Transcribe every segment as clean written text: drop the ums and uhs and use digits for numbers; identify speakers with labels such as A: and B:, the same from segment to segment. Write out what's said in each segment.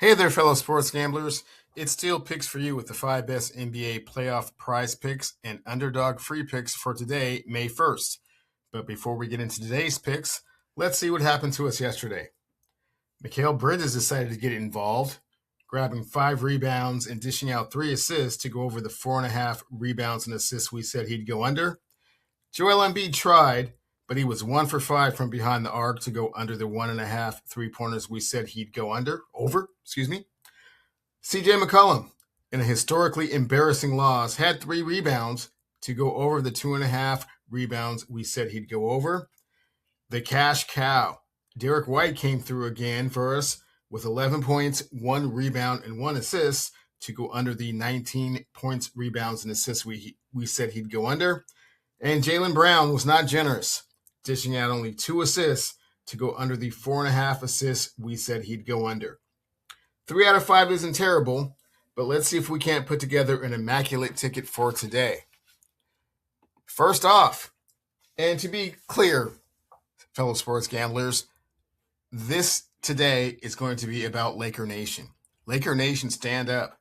A: Hey there, fellow sports gamblers. It's Steel Picks for you with the 5 best NBA playoff prize picks and underdog free picks for today, May 1st. But before we get into today's picks, let's see what happened to us yesterday. Mikal Bridges decided to get involved, grabbing 5 rebounds and dishing out 3 assists to go over the 4.5 rebounds and assists we said he'd go under. Joel Embiid tried, but he was 1 for 5 from behind the arc to go under the 1.5 3-pointers we said he'd go over. CJ McCollum, in a historically embarrassing loss, had 3 rebounds to go over the 2.5 rebounds we said he'd go over. The cash cow, Derek White, came through again for us with 11 points, 1 rebound, and 1 assist to go under the 19 points, rebounds, and assists we said he'd go under. And Jaylen Brown was not generous, dishing out only 2 assists to go under the 4.5 assists we said he'd go under. 3 out of 5 isn't terrible, but let's see if we can't put together an immaculate ticket for today. First off, and to be clear, fellow sports gamblers, this today is going to be about Laker Nation. Laker Nation, stand up.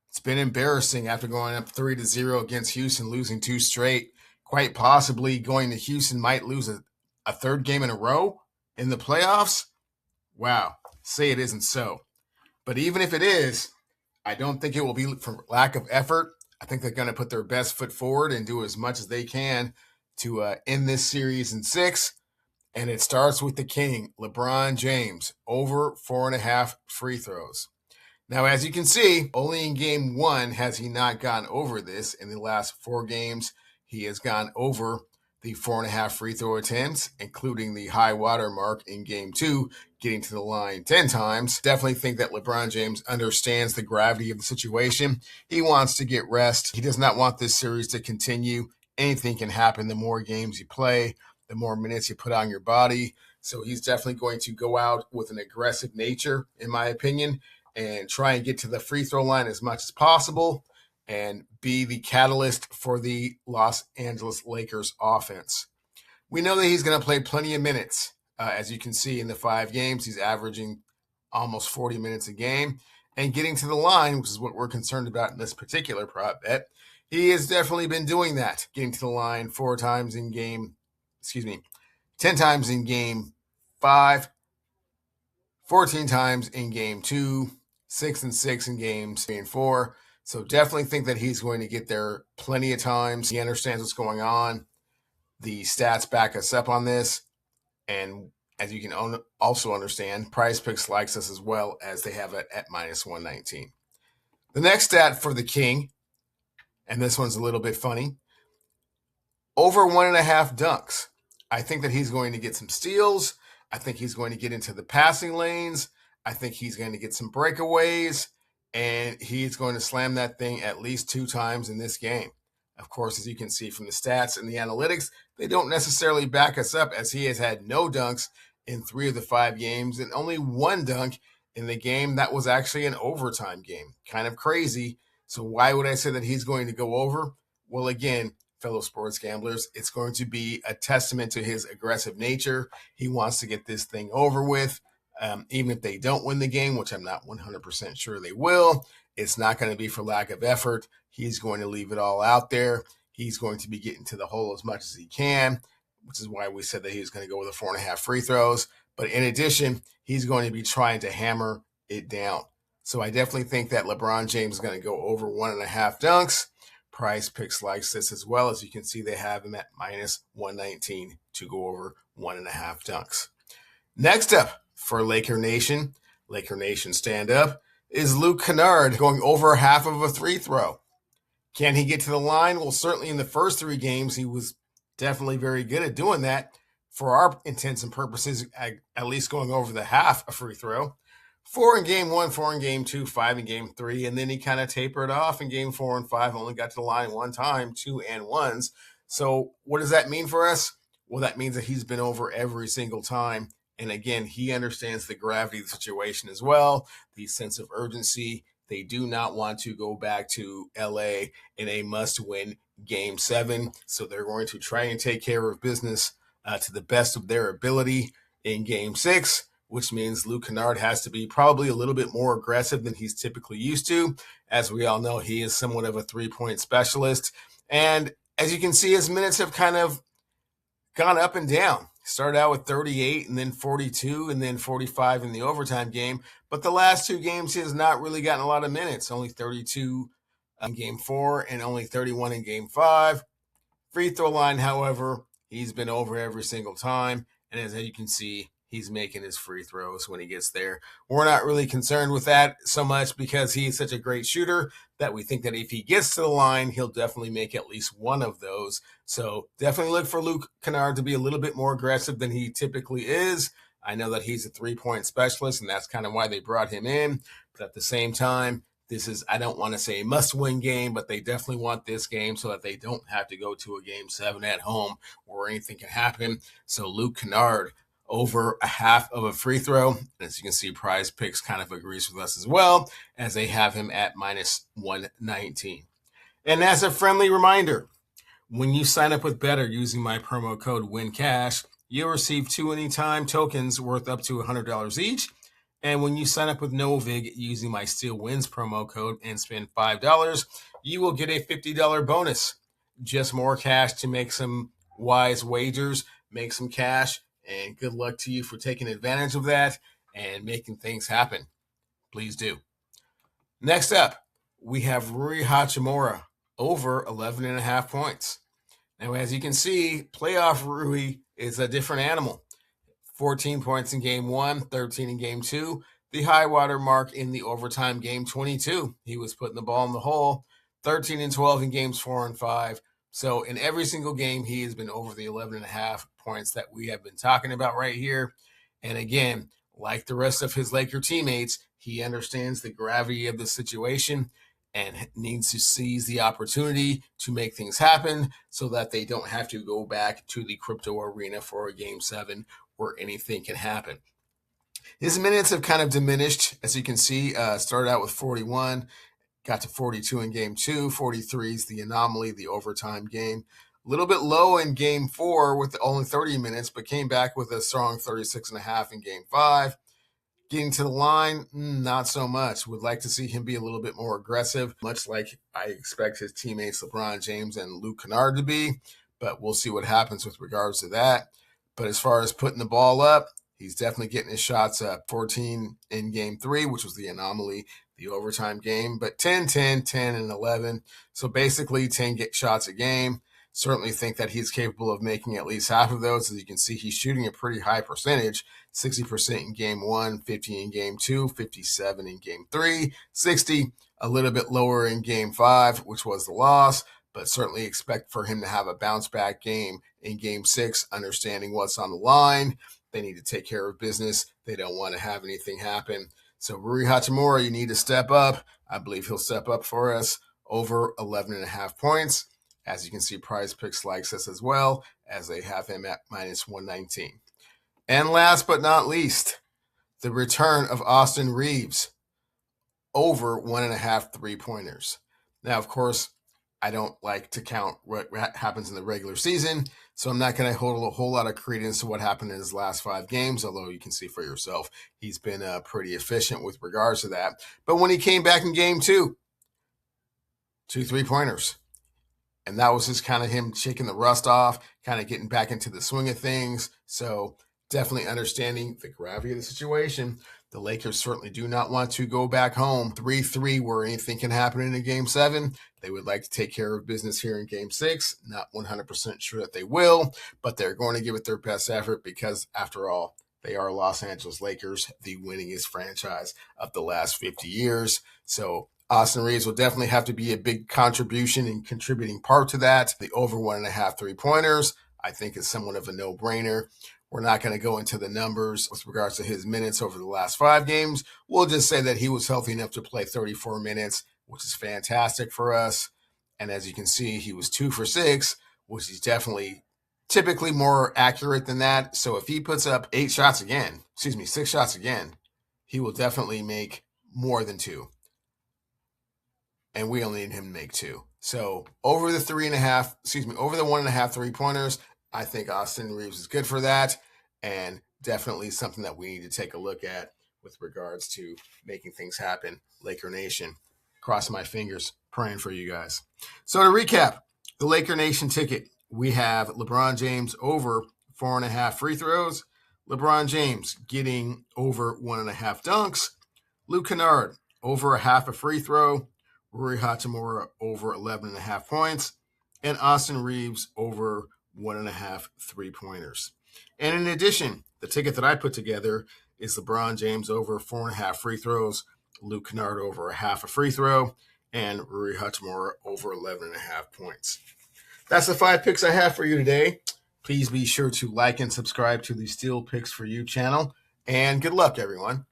A: It's been embarrassing after going up 3-0 against Houston, losing 2 straight. Quite possibly going to Houston might lose a third game in a row in the playoffs. Wow, say it isn't so. But even if it is, I don't think it will be for lack of effort. I think they're going to put their best foot forward and do as much as they can to end this series in 6. And it starts with the king, LeBron James, over 4.5 free throws. Now, as you can see, only in game 1 has he not gone over this. In the last 4 games, he has gone over the 4.5 free throw attempts, including the high water mark in game 2, getting to the line 10 times. Definitely think that LeBron James understands the gravity of the situation. He wants to get rest. He does not want this series to continue. Anything can happen the more games you play, the more minutes you put on your body. So he's definitely going to go out with an aggressive nature, in my opinion, and try and get to the free throw line as much as possible and be the catalyst for the Los Angeles Lakers offense. We know that he's going to play plenty of minutes. As you can see in the 5 games, he's averaging almost 40 minutes a game. And getting to the line, which is what we're concerned about in this particular prop bet, he has definitely been doing that. Getting to the line 10 times in game 5, 14 times in game 2, 6 and 6 in games 3 and 4. So definitely think that he's going to get there plenty of times. He understands what's going on. The stats back us up on this. And as you can also understand, Prizepicks likes us as well, as they have it at -119. The next stat for the king, and this one's a little bit funny, over 1.5 dunks. I think that he's going to get some steals. I think he's going to get into the passing lanes. I think he's going to get some breakaways. And he's going to slam that thing at least 2 times in this game. Of course, as you can see from the stats and the analytics, they don't necessarily back us up, as he has had no dunks in 3 of the 5 games and only 1 dunk in the game that was actually an overtime game. Kind of crazy. So why would I say that he's going to go over? Well, again, fellow sports gamblers, it's going to be a testament to his aggressive nature. He wants to get this thing over with. Even if they don't win the game, which I'm not 100% sure they will, it's not going to be for lack of effort. He's going to leave it all out there. He's going to be getting to the hole as much as he can, which is why we said that he was going to go with the 4.5 free throws. But in addition, he's going to be trying to hammer it down. So I definitely think that LeBron James is going to go over 1.5 dunks. Prizepicks likes this as well. As you can see, they have him at -119 to go over 1.5 dunks. Next up, for Laker Nation stand up, is Luke Kennard going over half of a free throw. Can he get to the line? Well, certainly in the first 3 games, he was definitely very good at doing that. For our intents and purposes, at least going over the half a free throw. 4 in game 1, 4 in game 2, 5 in game 3, and then he kind of tapered off in game 4 and 5, only got to the line 1 time, 2 and 1s. So what does that mean for us? Well, that means that he's been over every single time. And again, he understands the gravity of the situation as well, the sense of urgency. They do not want to go back to LA in a must-win game 7. So they're going to try and take care of business to the best of their ability in game 6, which means Luke Kennard has to be probably a little bit more aggressive than he's typically used to. As we all know, he is somewhat of a three-point specialist. And as you can see, his minutes have kind of gone up and down. Started out with 38 and then 42 and then 45 in the overtime game. But the last two games, he has not really gotten a lot of minutes. Only 32 in game 4 and only 31 in game 5. Free throw line, however, he's been over every single time. And as you can see, he's making his free throws when he gets there. We're not really concerned with that so much because he's such a great shooter that we think that if he gets to the line, he'll definitely make at least one of those. So definitely look for Luke Kennard to be a little bit more aggressive than he typically is. I know that he's a three-point specialist, and that's kind of why they brought him in. But at the same time, this is, I don't want to say a must-win game, but they definitely want this game so that they don't have to go to a game 7 at home where anything can happen. So Luke Kennard over a half of a free throw. As you can see, Prizepicks kind of agrees with us as well, as they have him at minus 119. And as a friendly reminder, when you sign up with BETR using my promo code WINCASH, you'll receive 2 anytime tokens worth up to $100 each. And when you sign up with Novig using my STEELEWINS promo code and spend $5, you will get a $50 bonus. Just more cash to make some wise wagers, make some cash, and good luck to you for taking advantage of that and making things happen. Please do. Next up, we have Rui Hachimura over 11.5 points. Now, as you can see, playoff Rui is a different animal. 14 points in game 1, 13 in game 2. The high water mark in the overtime game 22. He was putting the ball in the hole. 13 and 12 in games 4 and 5. So in every single game, he has been over the 11.5 points that we have been talking about right here. And again, like the rest of his Laker teammates, he understands the gravity of the situation and needs to seize the opportunity to make things happen so that they don't have to go back to the crypto arena for a game 7 where anything can happen. His minutes have kind of diminished, as you can see. Started out with 41, got to 42 in game 2, 43 is the anomaly, the overtime game. A little bit low in game 4 with only 30 minutes, but came back with a strong 36.5 in game 5. Getting to the line, not so much. Would like to see him be a little bit more aggressive, much like I expect his teammates LeBron James and Luke Kennard to be, but we'll see what happens with regards to that. But as far as putting the ball up, he's definitely getting his shots up. 14 in game 3, which was the anomaly, the overtime game, but 10, 10, 10, and 11. So basically 10 shots a game. Certainly think that he's capable of making at least half of those. As you can see, he's shooting a pretty high percentage, 60% in game 1, 50 in game 2, 57 in game 3, 60, a little bit lower in game 5, which was the loss, but certainly expect for him to have a bounce back game in game 6, understanding what's on the line. They need to take care of business. They don't want to have anything happen. So Rui Hachimura, you need to step up. I believe he'll step up for us over 11.5 points. As you can see, Prizepicks likes us as well, as they have him at minus 119. And last but not least, the return of Austin Reaves over 1.5 3-pointers. Now, of course, I don't like to count what happens in the regular season, so I'm not going to hold a whole lot of credence to what happened in his last 5 games, although you can see for yourself he's been pretty efficient with regards to that. But when he came back in game 2, 2 3-pointers. And that was just kind of him shaking the rust off, kind of getting back into the swing of things. So definitely understanding the gravity of the situation. The Lakers certainly do not want to go back home 3-3 where anything can happen in a game 7. They would like to take care of business here in game 6. Not 100% sure that they will, but they're going to give it their best effort because, after all, they are Los Angeles Lakers, the winningest franchise of the last 50 years. So Austin Reaves will definitely have to be a big contribution and contributing part to that. The over 1.5 3-pointers, I think, is somewhat of a no-brainer. We're not going to go into the numbers with regards to his minutes over the last 5 games. We'll just say that he was healthy enough to play 34 minutes, which is fantastic for us. And as you can see, he was 2 for 6, which is definitely typically more accurate than that. So if he puts up 6 shots again, he will definitely make more than 2. And we only need him to make 2. So over the 1.5 3-pointers, I think Austin Reaves is good for that. and definitely something that we need to take a look at with regards to making things happen. Laker Nation, crossing my fingers, praying for you guys. So to recap, the Laker Nation ticket, we have LeBron James over 4.5 free throws, LeBron James getting over 1.5 dunks, Luke Kennard over 0.5 a free throw, Rui Hachimura over 11.5 points, and Austin Reeves over 1.5 3-pointers. And in addition, the ticket that I put together is LeBron James over 4.5 free throws, Luke Kennard over 0.5 a free throw, and Rui Hachimura over 11.5 points. That's the 5 picks I have for you today. Please be sure to like and subscribe to the Steel Picks for You channel. And good luck, everyone.